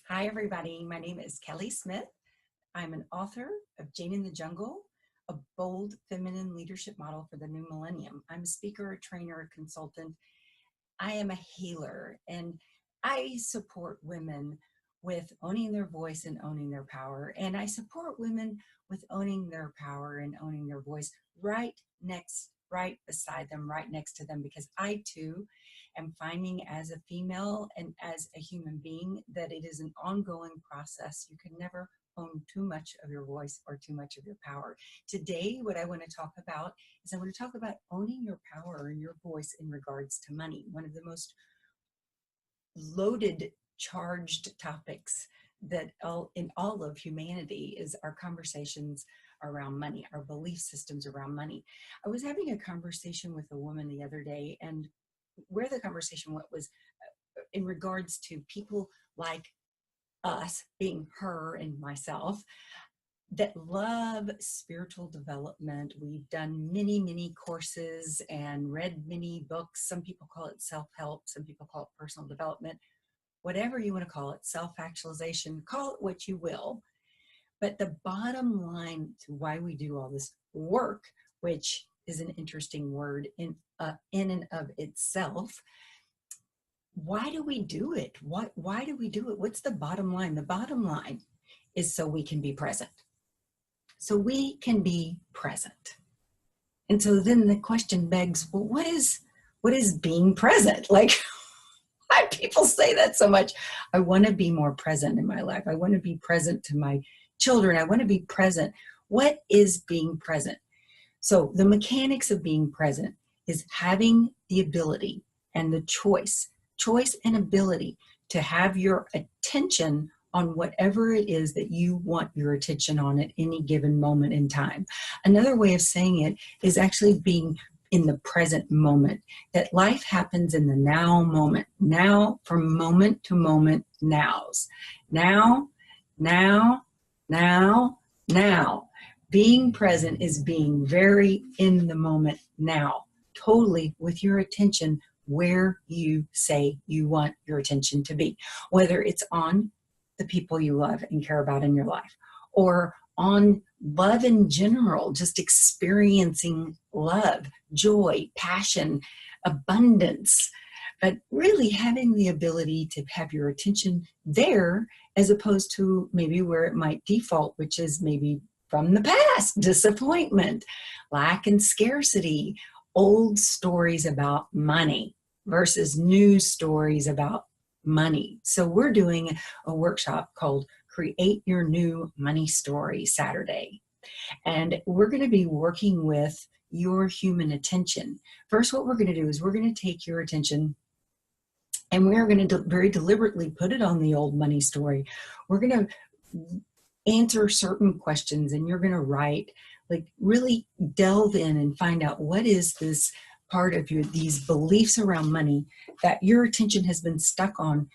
Hi, everybody. My name is Kelly Smith. I'm an author of Jane in the Jungle, a bold feminine leadership model for the new millennium. I'm a speaker, a trainer, a consultant. I am a healer, and I support women with owning their voice and owning their power. And I support women with owning their power and owning their voice right beside them, right next to them, because I too am finding as a female and as a human being that it is an ongoing process. You can never own too much of your voice or too much of your power. Today, what I want to talk about is I want to talk about owning your power and your voice in regards to money. One of the most loaded, charged topics that in all of humanity is our conversations around money, our belief systems around money. I was having a conversation with a woman the other day, and where the conversation went was in regards to people like us, being her and myself, that love spiritual development. We've done many courses and read many books. Some people call it self-help, some people call it personal development, whatever you want to call it, self-actualization, call it what you will. But the bottom line to why we do all this work, which is an interesting word in and of itself, why do we do it? Why do we do it? What's the bottom line? The bottom line is so we can be present. So we can be present. And so then the question begs, well, what is being present? Like, why people say that so much? I want to be more present in my life. I want to be present to my children. I want to be present. What is being present? So the mechanics of being present is having the ability and the choice and ability to have your attention on whatever it is that you want your attention on at any given moment in time. Another way of saying it is actually being in the present moment, that life happens in the now moment, now, from moment to moment, nows. Now. Being present is being very in the moment now, totally with your attention where you say you want your attention to be, whether it's on the people you love and care about in your life, or on love in general, just experiencing love, joy, passion, abundance, but really having the ability to have your attention there as opposed to maybe where it might default, which is maybe from the past, disappointment, lack and scarcity, old stories about money versus new stories about money. So we're doing a workshop called Create Your New Money Story Saturday. And we're going to be working with your human attention. First, what we're going to do is we're going to take your attention and we're going to very deliberately put it on the old money story. We're going to answer certain questions, and you're going to write, like really delve in and find out what is this part of these beliefs around money that your attention has been stuck on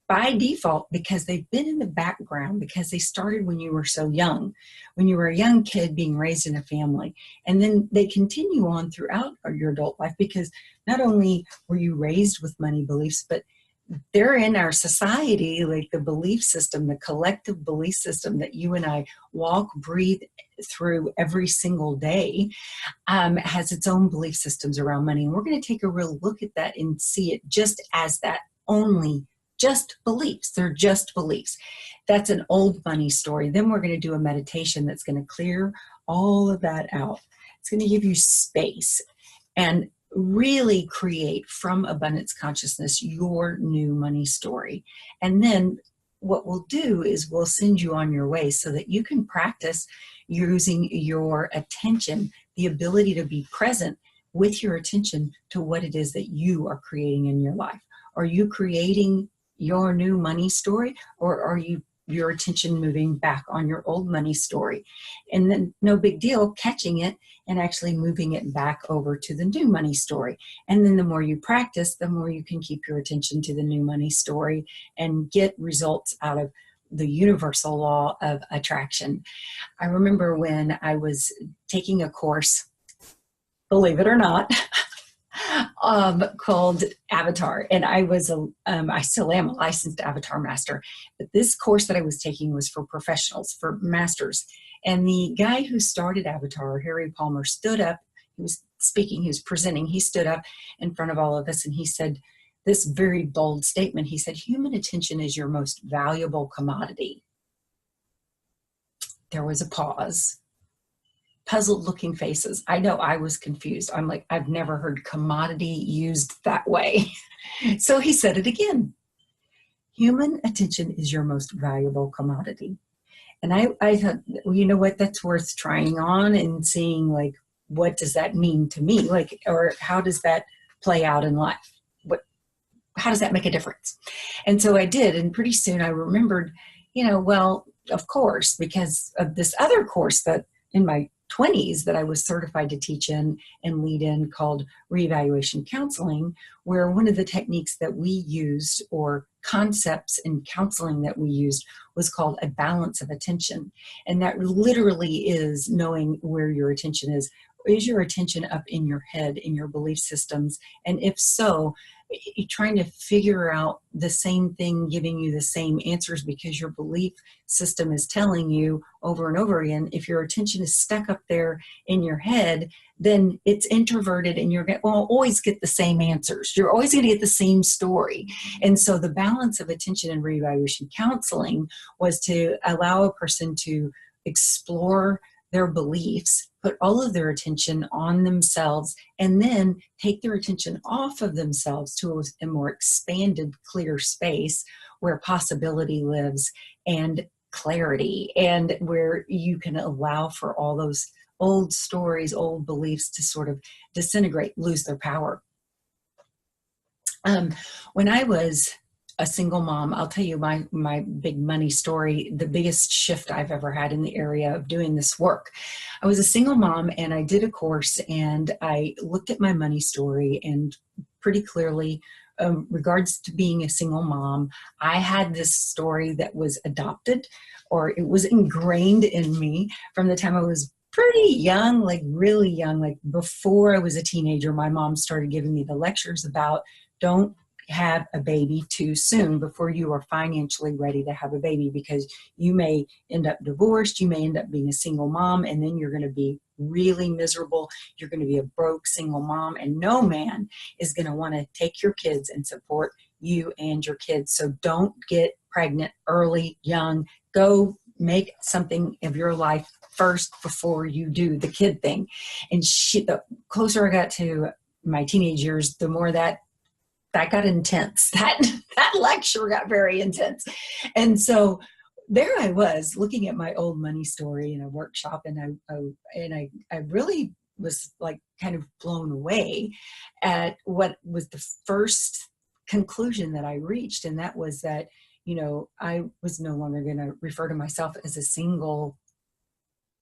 by default because they've been in the background, because they started when you were so young, when you were a young kid being raised in a family. And then they continue on throughout your adult life because not only were you raised with money beliefs, but they're in our society, like the belief system, the collective belief system that you and I walk, breathe through every single day, has its own belief systems around money. And we're going to take a real look at that and see it just as that, only just beliefs. They're just beliefs. That's an old money story. Then we're going to do a meditation that's going to clear all of that out. It's going to give you space and really create from abundance consciousness your new money story. And then what we'll do is we'll send you on your way so that you can practice using your attention, the ability to be present with your attention to what it is that you are creating in your life. Are you creating your new money story, or are your attention moving back on your old money story? And then no big deal catching it and actually moving it back over to the new money story. And then the more you practice, the more you can keep your attention to the new money story and get results out of the universal law of attraction. I remember when I was taking a course, believe it or not, called Avatar, and I still am a licensed Avatar master. But this course that I was taking was for professionals, for masters. And the guy who started Avatar, Harry Palmer, stood up. He was speaking. He was presenting. He stood up in front of all of us, and he said this very bold statement. He said, "Human attention is your most valuable commodity." There was a pause. Puzzled looking faces. I know I was confused. I'm like, I've never heard commodity used that way. So he said it again. Human attention is your most valuable commodity. And I thought, well, you know what, that's worth trying on and seeing, like, what does that mean to me? Like, or how does that play out in life? How does that make a difference? And so I did. And pretty soon I remembered, well, of course, because of this other course that in my 20s that I was certified to teach in and lead in, called reevaluation counseling, where one of the techniques that we used, or concepts in counseling that we used, was called a balance of attention. And that literally is knowing where your attention is. Is your attention up in your head, in your belief systems? And if so, you're trying to figure out the same thing, giving you the same answers, because your belief system is telling you over and over again. If your attention is stuck up there in your head, then it's introverted, and you're going to always get the same answers. You're always going to get the same story. And so the balance of attention in reevaluation counseling was to allow a person to explore their beliefs, put all of their attention on themselves, and then take their attention off of themselves to a more expanded, clear space where possibility lives, and clarity, and where you can allow for all those old stories, old beliefs to sort of disintegrate, lose their power. When I was a single mom, I'll tell you my big money story, the biggest shift I've ever had in the area of doing this work. I was a single mom, and I did a course, and I looked at my money story, and pretty clearly, regards to being a single mom, I had this story that was adopted, or it was ingrained in me from the time I was pretty young, like really young, like before I was a teenager. My mom started giving me the lectures about, don't have a baby too soon, before you are financially ready to have a baby, because you may end up divorced, you may end up being a single mom, and then you're going to be really miserable. You're going to be a broke single mom, and no man is going to want to take your kids and support you and your kids. So don't get pregnant early, young. Go make something of your life first before you do the kid thing. And the closer I got to my teenage years, the more that got intense. That lecture got very intense. And so there I was looking at my old money story in a workshop, and I really was like kind of blown away at what was the first conclusion that I reached. And that was that, I was no longer going to refer to myself as a single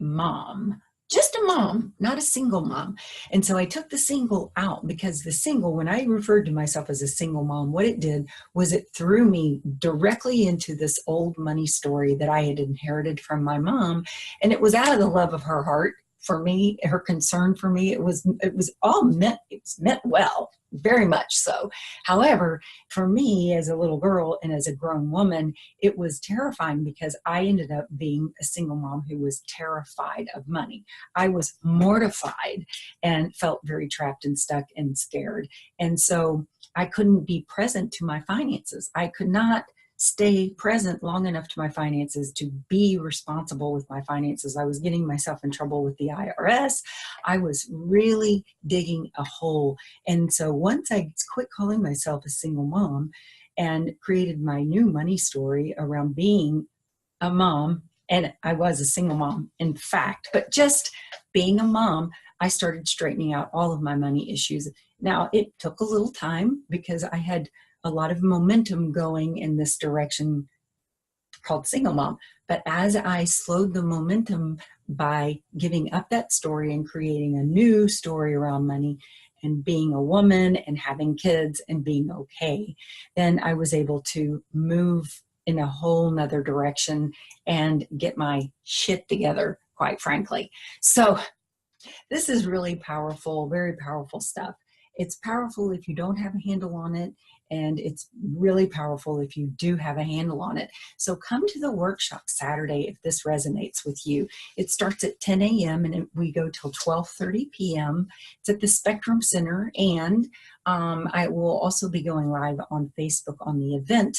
mom. Just a mom, not a single mom. And so I took the single out, because the single, when I referred to myself as a single mom, what it did was it threw me directly into this old money story that I had inherited from my mom. And it was out of the love of her heart for me, her concern for me. It was all meant, it was meant well, very much so. However, for me as a little girl and as a grown woman, it was terrifying, because I ended up being a single mom who was terrified of money. I was mortified and felt very trapped and stuck and scared. And so I couldn't be present to my finances. I could not stay present long enough to my finances to be responsible with my finances. I was getting myself in trouble with the IRS. I was really digging a hole. And so once I quit calling myself a single mom and created my new money story around being a mom, and I was a single mom, in fact, but just being a mom, I started straightening out all of my money issues. Now, it took a little time, because I had a lot of momentum going in this direction called single mom. But as I slowed the momentum by giving up that story and creating a new story around money and being a woman and having kids and being okay, then I was able to move in a whole nother direction and get my shit together, quite frankly. So this is really powerful, very powerful stuff. It's powerful if you don't have a handle on it, and it's really powerful if you do have a handle on it. So come to the workshop Saturday if this resonates with you. It starts at 10 a.m. and we go till 12:30 p.m. It's at the Spectrum Center, and I will also be going live on Facebook on the event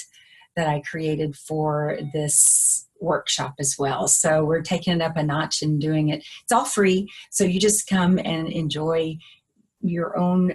that I created for this workshop as well. So we're taking it up a notch and doing it. It's all free. So you just come and enjoy your own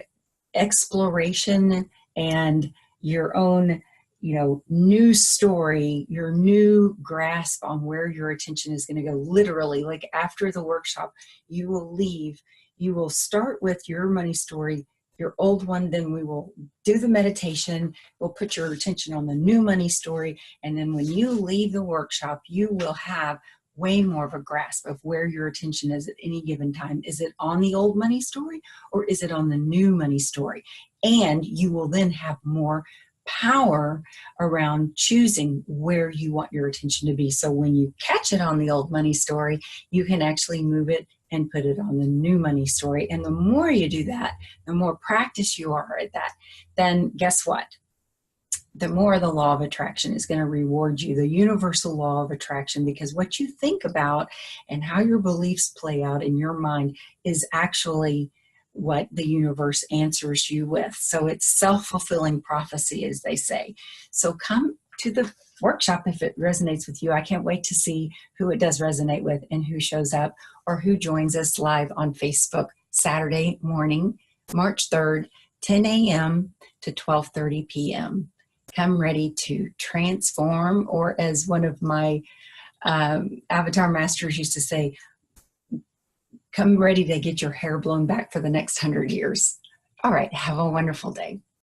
exploration and your own, new story, your new grasp on where your attention is going to go. Literally, like after the workshop, you will leave. You will start with your money story, your old one, then we will do the meditation. We'll put your attention on the new money story. And then when you leave the workshop, you will have way more of a grasp of where your attention is at any given time. Is it on the old money story or is it on the new money story? And you will then have more power around choosing where you want your attention to be. So when you catch it on the old money story, you can actually move it and put it on the new money story. And the more you do that, the more practice you are at that, then guess what? The more the law of attraction is going to reward you, the universal law of attraction, because what you think about and how your beliefs play out in your mind is actually what the universe answers you with. So it's self-fulfilling prophecy, as they say. So come to the workshop if it resonates with you. I can't wait to see who it does resonate with and who shows up or who joins us live on Facebook Saturday morning, March 3rd, 10 a.m. to 12:30 p.m. Come ready to transform, or as one of my avatar masters used to say, come ready to get your hair blown back for the next 100 years. All right, have a wonderful day.